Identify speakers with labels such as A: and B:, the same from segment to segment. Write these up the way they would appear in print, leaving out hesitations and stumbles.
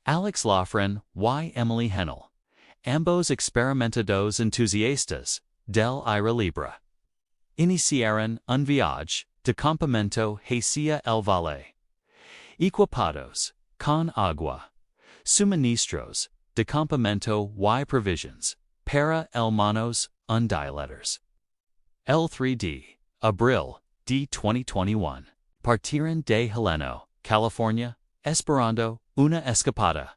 A: Alex Lofren, y Emily Hennel. Ambos experimentados entusiastas del aire libre. Iniciaron un viaje de campamento hacia el Valle. Equipados con agua, suministros de campamento y provisions para el manos undilators. El 3D, Abril, de 2021. Partieron de Heleno, California, esperando una escapada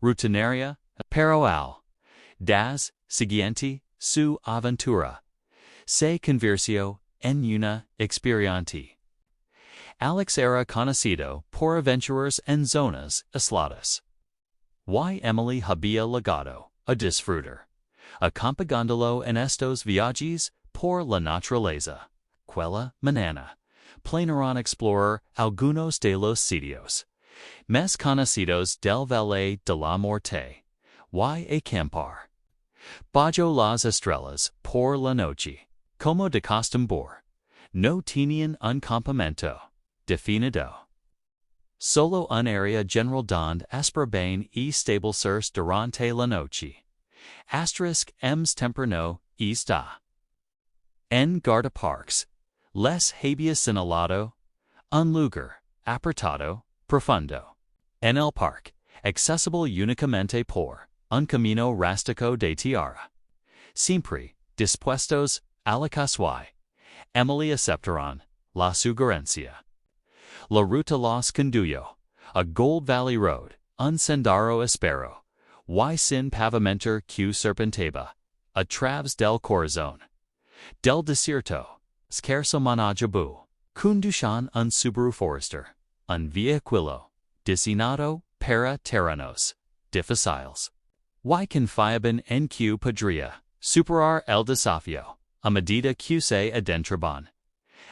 A: rutinaria, pero al das siguiente su aventura se convirtió en una experiencia. Alex era conocido por aventuras en zonas aisladas. Y Emily había llegado a disfrutar, acompañándolo en estos viajes por la naturaleza. Aquella mañana, planearon explorar algunos de los sitios más conocidos del Valle de la Muerte, y acampar bajo las estrellas por la noche. Como de costumbre, no tenían un campamento definido. Solo un área general donde esperaban y establecerse durante la noche. Ems temprano está. En guardaparques, les había señalado un lugar apartado, profundo. En el parque, accesible únicamente por un camino rústico de tierra. Siempre dispuestos a la casualidad. Emily aceptaron la sugerencia. La ruta los condujo a Gold Valley Road, un sendero espero, y sin pavimentar que serpentaba, a través del corazón del desierto, scarso manajabu, conducían un Subaru Forester, un vehículo diseñado para terrenos difíciles. Y confiaban en que podría superar el desafío a medida que se adentraban.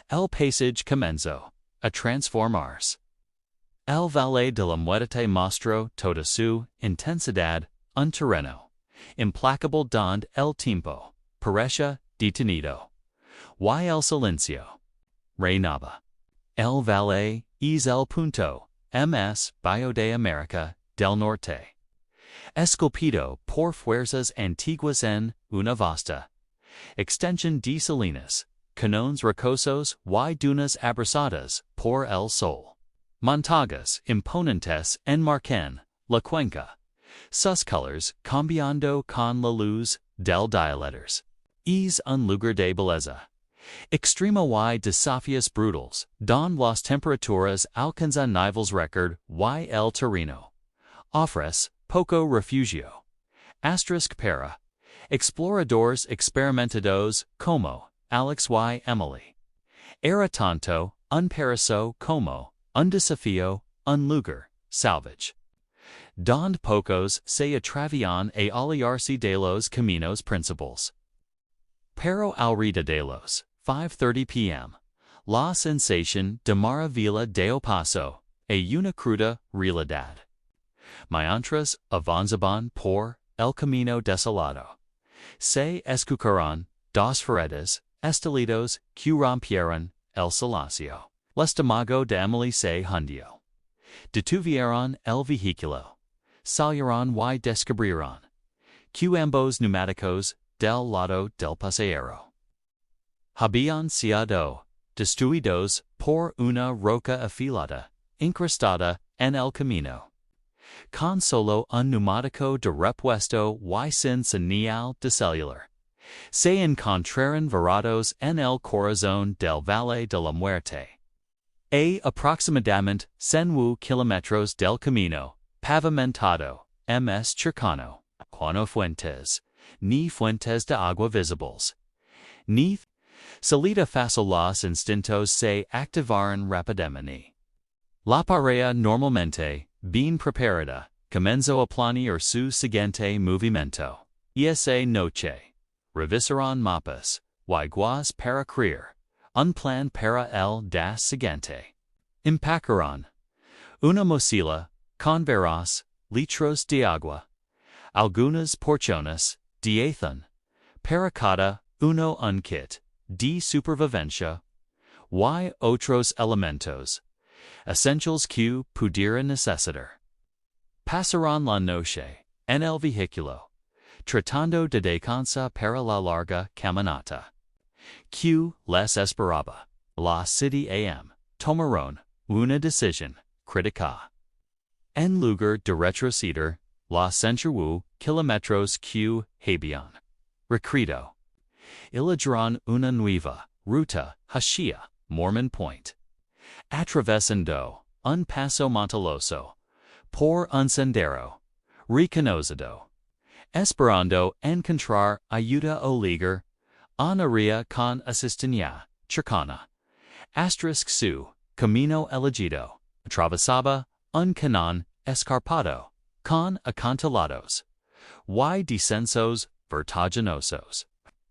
A: El paisage comenzó a transformarse. El Valle de la Muerte mostró toda su intensidad, un terreno implacable donde el tiempo parecía detenido, y el silencio reinaba. El Valle es el punto más bajo de América del Norte, esculpido por fuerzas antiguas en una vasta extensión de salinas, canones rocosos y dunas abrazadas por el sol. Montañas imponentes enmarcan la cuenca, sus colores cambiando con la luz del dilators. Es un lugar de belleza extrema y desafíos brutales, donde las temperaturas alcanzan niveles récord y el terreno ofrece poco refugio. Para exploradores experimentados como Alex y Emily. Era tanto un paraíso como un desafío, un lugar salvage, donde pocos se atrevían a alejarse de los caminos principales. Pero alrededor de los 5:30 p.m., la sensación de maravilla dio paso a una cruda realidad. Mientras avanzaban por el camino desolado, se escucharon dos paredes estilitos que rompieron el silencio. El estómago de Emily se hundió. Detuvieron el vehículo, salieron y descubrieron que ambos neumáticos del lado del pasajero habían sido destruidos por una roca afilada incrustada en el camino. Con solo un neumático de repuesto y sin señal de celular, se encontraron varados en el corazón del Valle de la Muerte. A aproximadamente 100 kilómetros del camino pavimentado, ms cercano, no fuentes, ni fuentes de agua visibles, ni salida fácil. Los instintos se activaron rápidamente. La pareja normalmente bien preparada comenzó a planear su siguiente movimiento. Esa noche, revisaron mapas y guías para crear un plan para el día siguiente. Empacaron una mochila con varios litros de agua, algunas porciones de atún, para cada uno un kit de supervivencia y otros elementos essentials que pudiera necesitar. Pasaron la noche en el vehículo, tratando de descansar para la larga caminata. Q les esperaba. La city am. Tomaron una decisión crítica. En lugar de retroceder, la centurú kilómetros Q habían recorrido. Eligieron una nueva ruta hacia Mormon Point. Atravesando un paso montañoso por un sendero reconocido, esperando encontrar ayuda o ligar en área con asistencia cercana. Su camino elegido atravesaba un cañón escarpado con acantilados y descensos vertiginosos.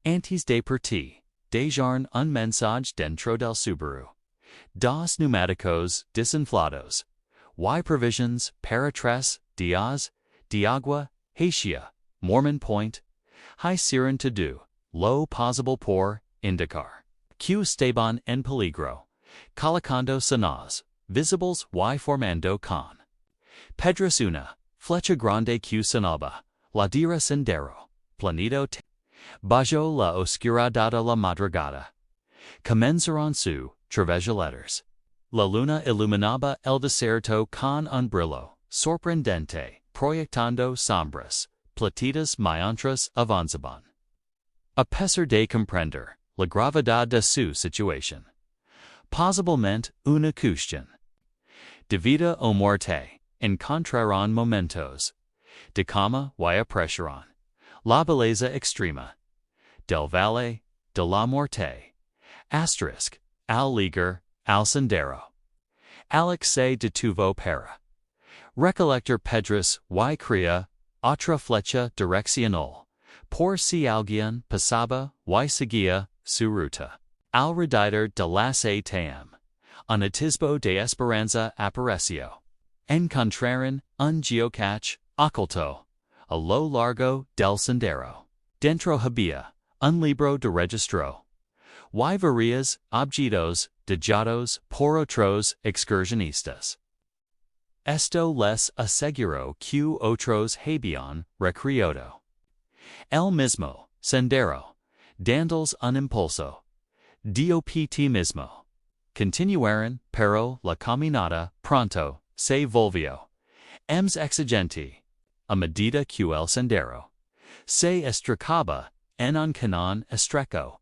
A: Antes de partir, dejaron un mensaje dentro del Subaru. Dos neumáticos desinflados y provisions para 3 días de agua hacia Mormon Point hicieron todo lo posible por indicar que estaban en peligro, colocando señales visibles y formando con Pedros una flecha grande que señalaba la dira sendero planido bajo la oscuridad de la madrugada. Comenzaron su travesía. La luna iluminaba el desierto con un brillo sorprendente, proyectando sombras platidas mientras avanzaban. A pesar de comprender la gravedad de su situación, posiblemente una cuestión de vida o muerte, encontraron momentos de calma y apreciaron la belleza extrema del Valle de la Muerte. Al ligar al sendero, Alex se detuvo para recolectar Pedros y crea otra flecha direccional por si alguien pasaba y seguía su ruta. Alrededor de las ATM, un atisbo de esperanza apareció. Encontraron un geocache oculto a lo largo del sendero. Dentro había un libro de registro y varios objetos dejados por otros excursionistas. Esto les aseguró que otros habían recorrido el mismo sendero, dándoles un impulso. Dopt mismo. Continuaron, pero la caminata pronto se volvió más exigente a medida que el sendero se estrechaba en un cañón estrecho.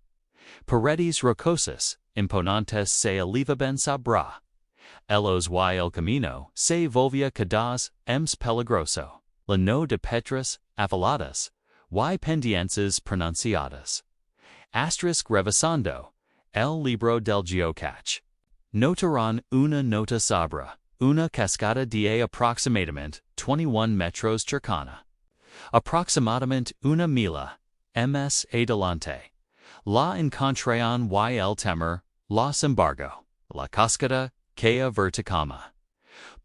A: Paredes rocosas imponentes se elevaban sobre ellos y el camino se volvía cada vez más peligroso. Lleno de piedras afiladas y pendientes pronunciadas. Revisando el libro del geocache. Notaron una nota sobre una cascada de aproximadamente 21 metros cercana. Aproximadamente una milla ms adelante. La encontraron y el temor, los embargo, la cascada caía verticama.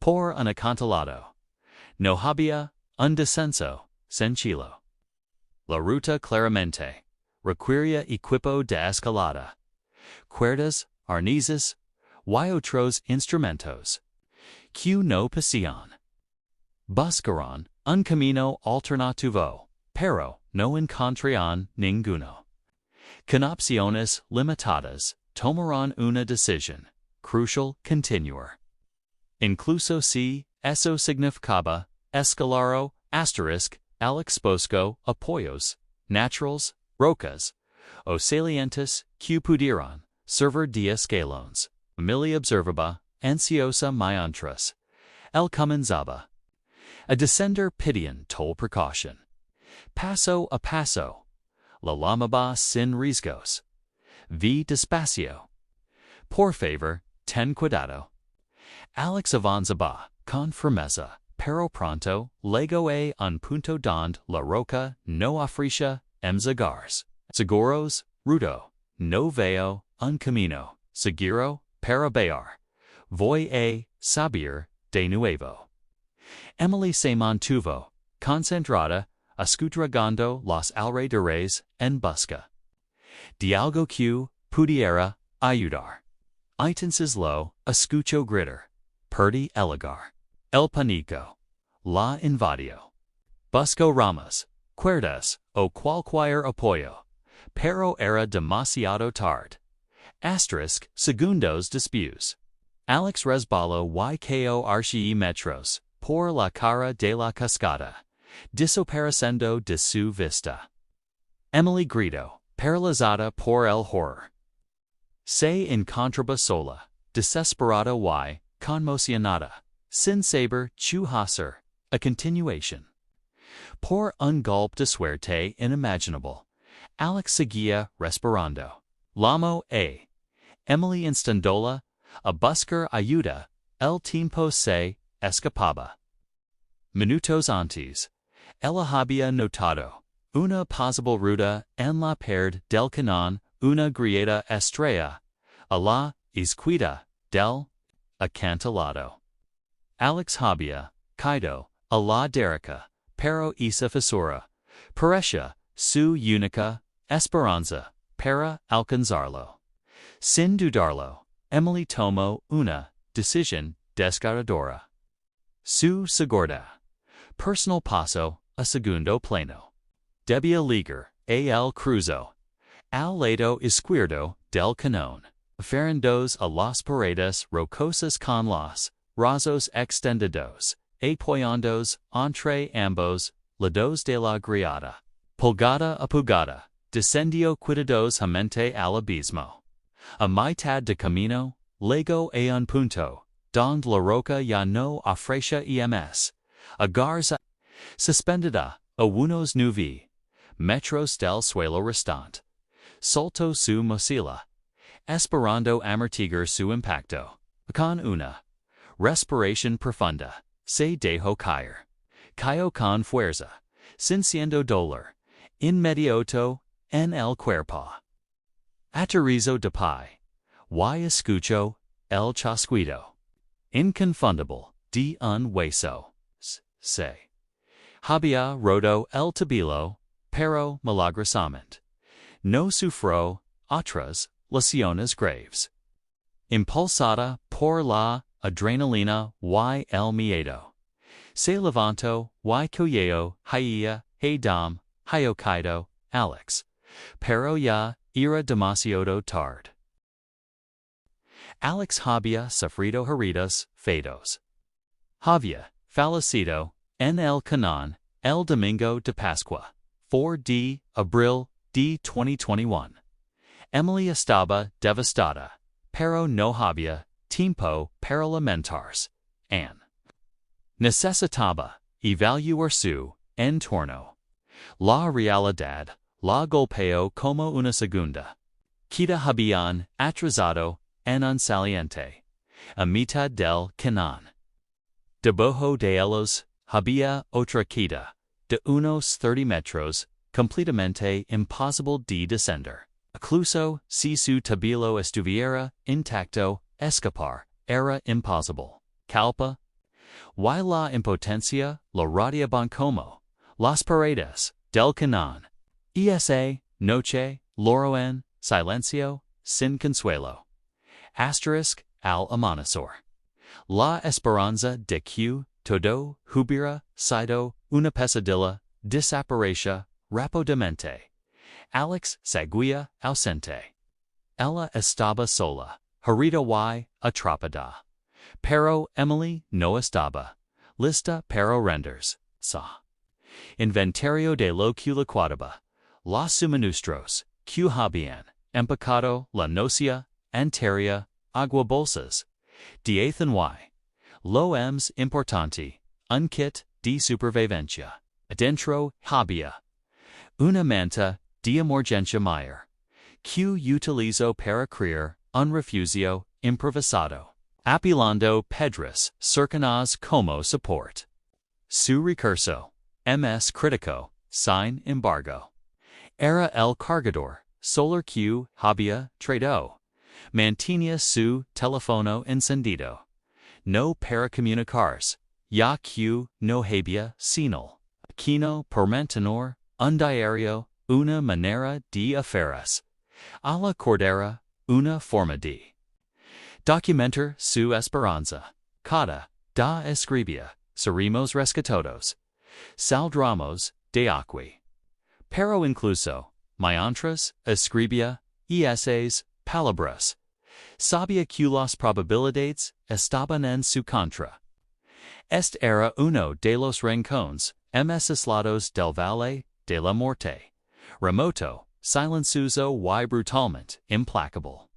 A: Por un acantilado. No había un descenso sencillo. La ruta claramente requería equipo de escalada, cuerdas, arneses, y otros instrumentos. Que no pasean. Buscaron un camino alternativo, pero no encontraron ninguno. Con opciones limitadas, tomaron una decisión crucial continuar. Incluso si eso significaba escalar el exposco apoyos naturales, rocas o salientes que pudieran servir de escalones. Emilia observaba, ansiosa mientras él comenzaba a descender pidiendo toda precaución. Paso a paso, la llamaba sin riesgos. Vi despacio. Por favor, ten cuidado. Alex avanzaba con firmeza, pero pronto llegó a un punto donde la roca no ofrecía zagars. Seguros, rudo, no veo un camino seguro para ver. Voy a subir de nuevo. Emily se mantuvo concentrada, escuchando los alrededores en busca de algo que pudiera ayudar. Entonces lo escuchó gritar. Perdí el lugar. El pánico la invadio. Busco ramas, cuerdas, o cualquier apoyo, pero era demasiado tarde. Segundos después. Alex resbaló y cayó archi metros, por la cara de la cascada, desapareciendo de su vista. Emily gritó, paralizada por el horror. Se encontraba sola, desesperada y conmocionada, sin saber qué hacer. A continuation. Por un golpe de suerte inimaginable, Alex seguía respirando. Llamó a Emily instandola a buscar ayuda, el tiempo se escapaba. Minutos antes, ella había notado una posible ruta en la pared del cañón, una grieta estrella a la izquierda del acantilado. Alex había caído a la derecha, pero esa fisura parecía su única esperanza para alcanzarlo. Sin dudarlo, Emily tomó una decisión desgarradora. Su segunda personal paso a segundo plano. Debía ligar el cruzo al lado izquierdo del cañón, aferrándose a las paredes rocosas con los brazos extendidos, apoyándose entre ambos lados de la grieta. Pulgada a pulgada, descendió cuidadosamente al abismo. A mitad de camino, llegó a un punto, donde la roca ya no ofrecía ems, a garza suspendida a unos 9 metros del suelo restante. Soltó su mochila, esperando amortiguar su impacto. Con una respiración profunda, se dejó caer. Cayó con fuerza, sintiendo dolor inmediato en el cuerpo. Aterrizó de pie, y escuchó el chasquido inconfundible de un hueso. Se había roto el tobillo, pero milagrosamente no sufrió otras lesiones graves. Impulsada por la adrenalina y el miedo, se levantó y cogió haía dam caído Alex, pero ya era demasiado tarde. Alex había sufrido heridas fedos. Había fallecido en el cañón el domingo de Pascua, 4 de abril de 2021. Emily estaba devastada, pero no había tiempo para lamentarse. Necesitaba evaluar su entorno. La realidad la golpeó como una segunda. Quita habían atrasado en un saliente, a mitad del cañón. Debajo de ellos había otra quita, de unos 30 metros, completamente imposible de descender. Incluso si su tobillo estuviera intacto, escapar era imposible. Calpa. Y la impotencia la radiaban como las paredes del cañón. Esa noche, loro en silencio, sin consuelo. Al amanecer. La esperanza de que todo hubiera sido una pesadilla desaparecía rápidamente. Alex seguía ausente. Ella estaba sola, herida y atrapada. Pero Emily no estaba lista para rendirse. Inventario de lo que le quedaba. Los suministros que habían empacado la noche anterior, agua bolsas, diethan y lo más importante, un kit de supervivencia. Adentro había una manta de emergencia mayor, que utilizó para crear un refugio improvisado, apilando piedras cercanas como support. Su recurso, ms crítico, sin embargo, era el cargador solar que había traído. Mantenía su teléfono encendido. No para comunicarse, ya que no había señal. Aquino por mantener un diario, una manera de aferras. A la cordera, una forma de documentar su esperanza. Cada da escribía Seremos rescatados. Saldramos de aquí. Pero incluso, mientras escribía esas palabras, sabía que las probabilidades estaban en su contra. Este era uno de los rincones más aislados del Valle de la Muerte, remoto, silencioso y brutalmente implacable.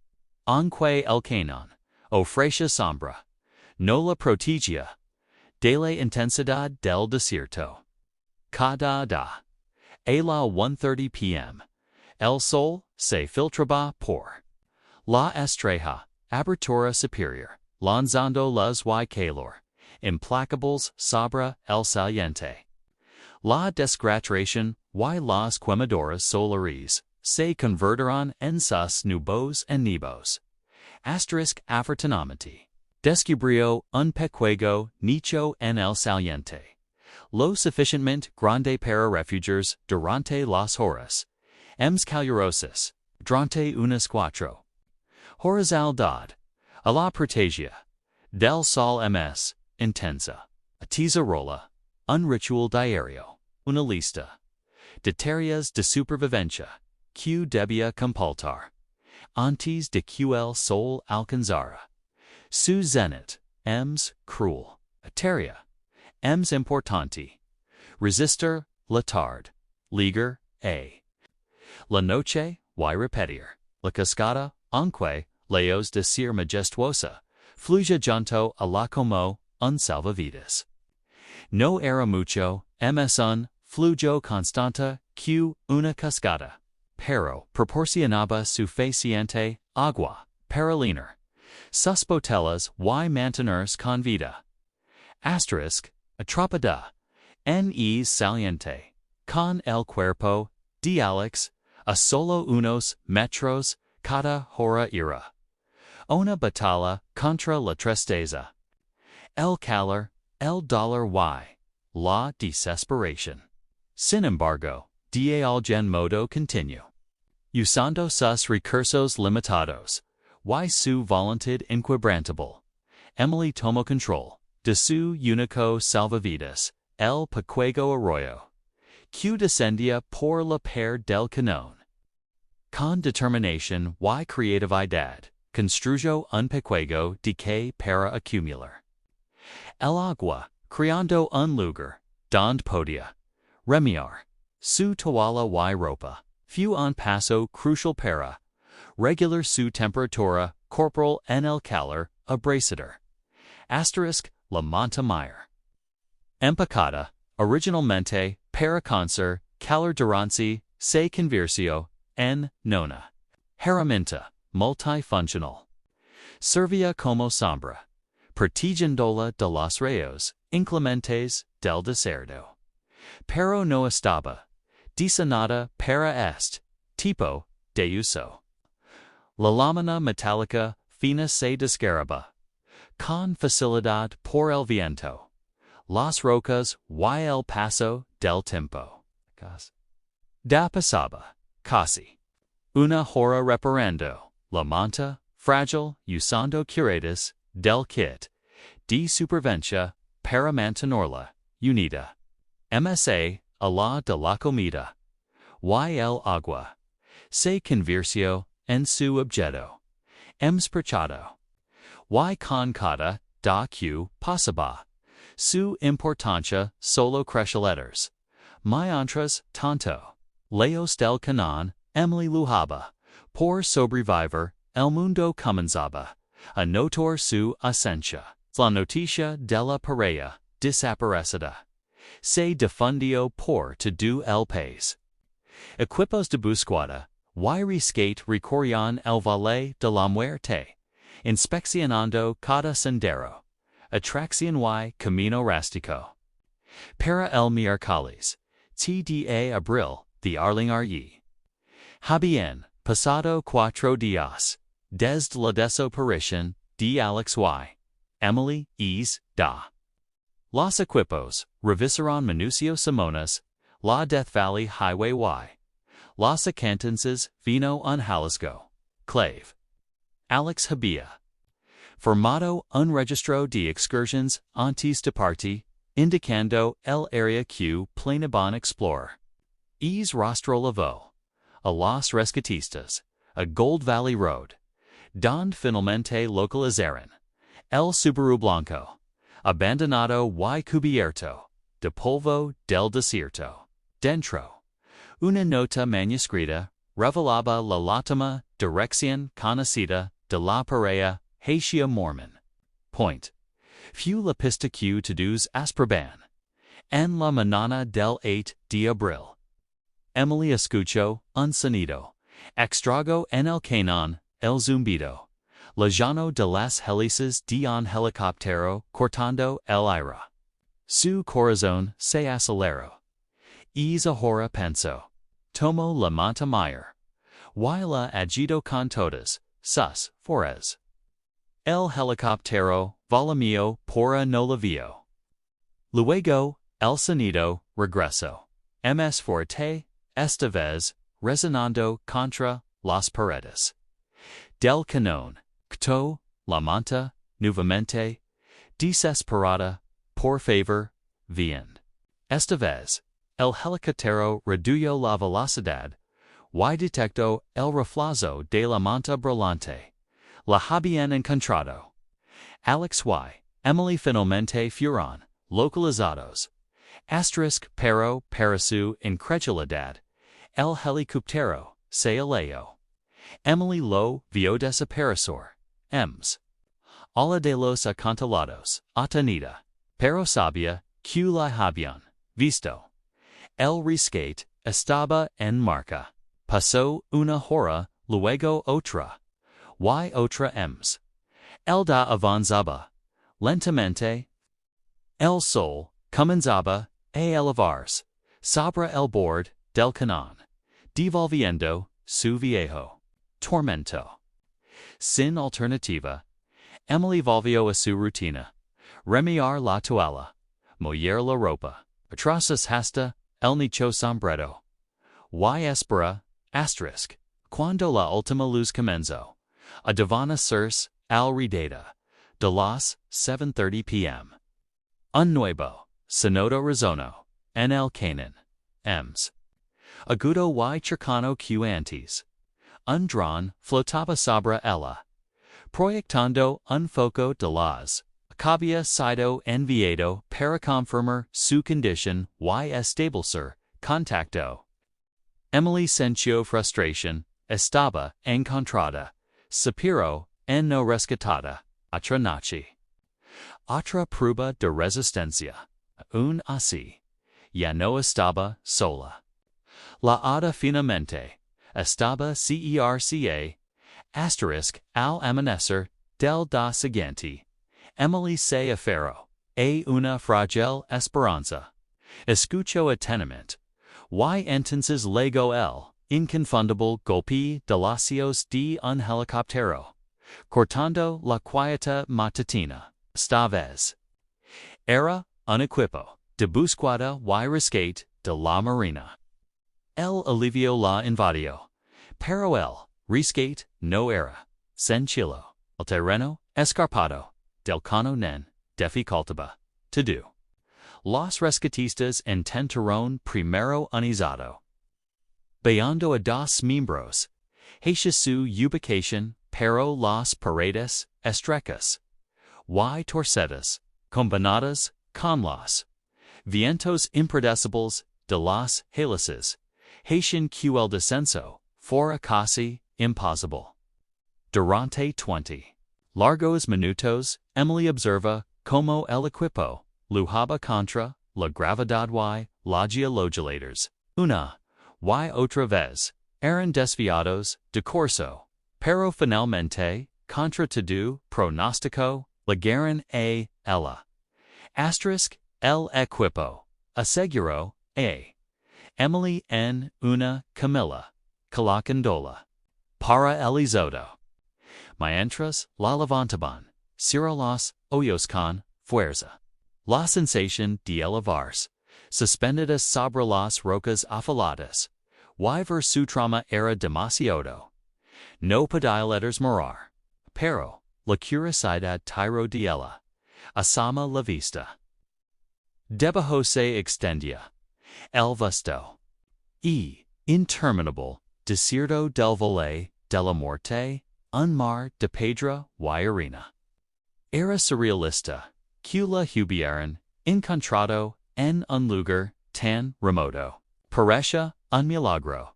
A: Aunque el cañón, ofrece sombra, no la protegia de la intensidad del desierto. Cada da. A la 1:30 p.m., el sol se filtraba por la estrella abertura superior, lanzando las y calor, implacables sobre el saliente. La desgraciación y las quemaduras solares se convertirán en sus nubos en nibos. Afortunadamente, descubrió un pequeño nicho en el saliente, lo suficientemente grande para refugiarse durante las horas calurosas, durante unas 4 horas al día, a la protegia del sol ms intensa. A tesorola, un ritual diario, una lista de tareas de supervivencia que debía completar antes de que el sol alcanzara su zenit. Cruel. A tarea importante. Resistir la tarde. Ligar a la noche y repetir la cascada, aunque lejos de ser majestuosa, fluye junto a la como un salvavidas. No era mucho más un flujo constante que una cascada, pero proporcionaba suficiente agua para llenar sus botellas y mantenerse con vida. Atrapada en es saliente, con el cuerpo de Alex a solo unos metros cada hora era. Una batalla contra la tristeza. El calor, el dolor y la desesperación. Sin embargo, de algún modo continuo. Usando sus recursos limitados, y su voluntad inquebrantable, Emily tomó control de su único salvavidas, el pequeño arroyo, que descendía por la pared del cañón. Con determinación y creatividad, construyó un pequeño dique para acumular el agua, creando un lugar donde podía remiar su toalla y ropa. Fue un paso crucial para regular su temperatura corporal en el calor abrasador. La Monta Mayor. Empacada, originalmente para conser calor durante se convirtió en nona herramienta multifuncional. Servía como sombra, protegiéndola de los rayos inclementes del desierto. Pero no estaba diseñada para este tipo de uso. La lámina metálica fina se descaraba con facilidad por el viento, las rocas y el paso del tiempo. Da pasaba, casi, una hora reparando la manta frágil usando curetas del kit de supervivencia para mantenerla unida. MSA a la de la comida, y el agua, se convirtió en su objeto. Sprechado. Y con cada da que pasaba, su importancia solo crecía. Mientras tanto, lejos del cañón, Emily luchaba por sobrevivir, el mundo comenzaba a notar su ausencia. La noticia de la pareja desaparecida se difundió por todo el país. Equipos de búsqueda y rescate recorrían el Valle de la Muerte, inspeccionando cada sendero, atracción y camino rústico. Para el miércoles, de abril de Arling. Habían pasado 4 días desde la desaparición de Alex y Emily da. Los equipos revisaron minuciosamente la Death Valley Highway y los acantances vino un Jalisco, clave. Alex había formado un registro de excursiones antes de partir Indicando el área que planeaban explorar. Es rostro lavo. A los rescatistas. A Gold Valley Road. Donde finalmente localizaron. El Subaru Blanco. Abandonado y cubierto. De polvo del desierto. Dentro. Una nota manuscrita. Revelaba la última dirección conocida de la pareja Haitiana Mormon. Point. Fue la pista que todos asproban. En la mañana del 8 de abril. Emily escuchó un sonido. Extrago en el cañón, el zumbido. Lejano de las hélices de un helicóptero cortando el aire. Su corazón se aceleró. Es ahora pensó. Tomo la manta mayor. Y la agito con todas sus fuerzas. El helicóptero volamió por no la vio. Luego, el sonido regresó. Ms fuerte, esta vez, resonando contra las paredes. Del cañón, que la manta, nuevamente, desesperada, por favor, viendo. Esta vez, el helicóptero redujo la velocidad, y detectó el reflejo de la manta brillante. La habían encontrado. Alex y Emily finalmente fueron localizados. Pero para su incredulidad, el helicóptero se alejó. Emily lo vio desaparecer. Ems. Ala de los acantilados, atenida. Pero sabía que la habían visto. El rescate estaba en marcha. Pasó una hora, luego otra. Y otra ems. El da avanzaba. Lentamente. El sol comenzaba a elevarse. Sobre el bord del cañón. Devolviendo su viejo tormento. Sin alternativa. Emily volvió a su rutina. Remiar la toalla. Moller la ropa. Atrasas hasta el nicho sombrero. Y espera, asterisk. Cuando la última luz comenzó. A desvanecerse al redada. De las 7:30 p.m. Un nuevo, sonoro resono. En el cañón. Ems. Agudo y cercano que antes. Un dron flotaba sobre ella. Proyectando un foco de luz. Había sido enviado para confirmar su condición y establecer contacto. Emily sintió frustración. Estaba encontrada. Pero en no rescatada. Otra noche. Otra prueba de resistencia. Aún así. Ya no estaba sola. La hada finalmente. Estaba cerca. Asterisk al amanecer del día siguiente. Emily se aferró a una frágil esperanza. Escuchó atentamente. Y entonces llegó el inconfundible golpe de los cielos de un helicóptero. Cortando la quieta matutina. Esta vez. Era un equipo de búsqueda y rescate de la marina. El alivio la invadió. Pero el rescate no era sencillo. El terreno escarpado del cañón dificultaba todo. Los rescatistas intentaron primero unizado. Bajando a dos miembros. Hacia su ubicación, pero las paredes estrechas y torcidas, combinadas con los vientos impredecibles de las hélices, hacían que el descenso fuera casi imposible. Durante 20 largos minutos, Emily observa como el equipo luchaba contra la gravedad y los geologilators. Una y otra vez, eran desviados de curso, pero finalmente, contra todo pronóstico, llegaron a ella. Asterisk, el equipo aseguró a Emily en una camilla, colocándola para el isodo. Mientras la levantaban, cierra los ojos con fuerza. La sensación de elevarse, suspendidas sobre las rocas afiladas, y ver su trama era demasiado. No podía morir, pero la curiosidad tiró de ella. Asama la vista. Deba Jose Extendia. El Vasto. Interminable, Desierto del Valle, de la Muerte, un mar de Pedra y Arena. Era surrealista, que la hubieran encontrado en un lugar tan remoto. Parecía un milagro.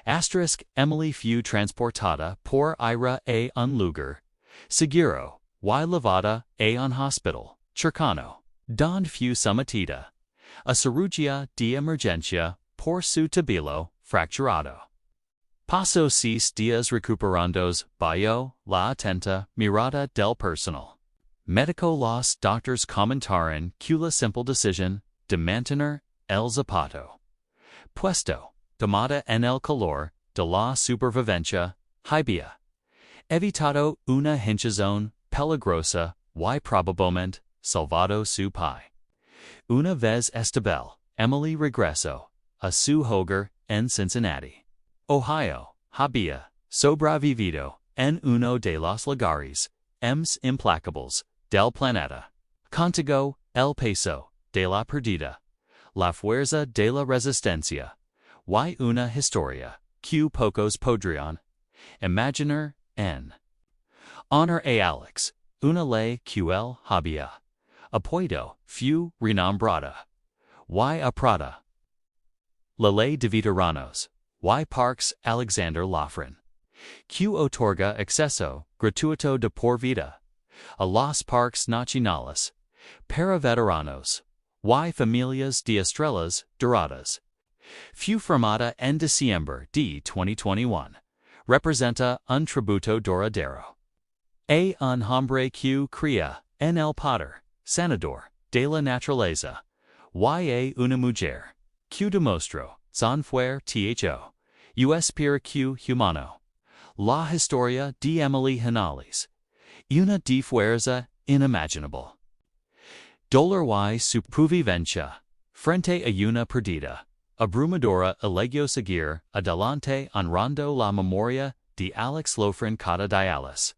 A: Emily fue transportada por aire a un lugar seguro y llevada a un hospital cercano, donde fue sometida a cirugía de emergencia por su tobillo fracturado. Pasó 6 días recuperándose bajo la atenta mirada del personal médico. Los doctores comentaron que la simple decisión de mantener el zapato puesto, tomada en el calor de la supervivencia, había evitado una hinchazón peligrosa y probablemente salvado su pie. Una vez estable, Emily regresó a su hogar en Cincinnati, Ohio. Había sobrevivido en uno de los lugares más implacables del planeta. Contigo el peso de la pérdida, la fuerza de la resistencia, y una historia que pocos podrían imaginar en honor a Alex, una ley que él había apoyado fue renombrada y aprobada. La ley de veteranos y parques Alexander Lafren, que otorga acceso gratuito de por vida a los parques nacionales para veteranos y familias de estrellas doradas, fue firmada en diciembre de 2021, representa un tributo duradero a un hombre que crea en el poder sanador de la naturaleza y a una mujer que demostró son fuerte tho y espíritu humano. La historia de Emily Henales, una de fuerza inimaginable, dolor y supervivencia frente a una pérdida abrumadora eligió seguir adelante honrando la memoria de Alex Lofren cada dialis.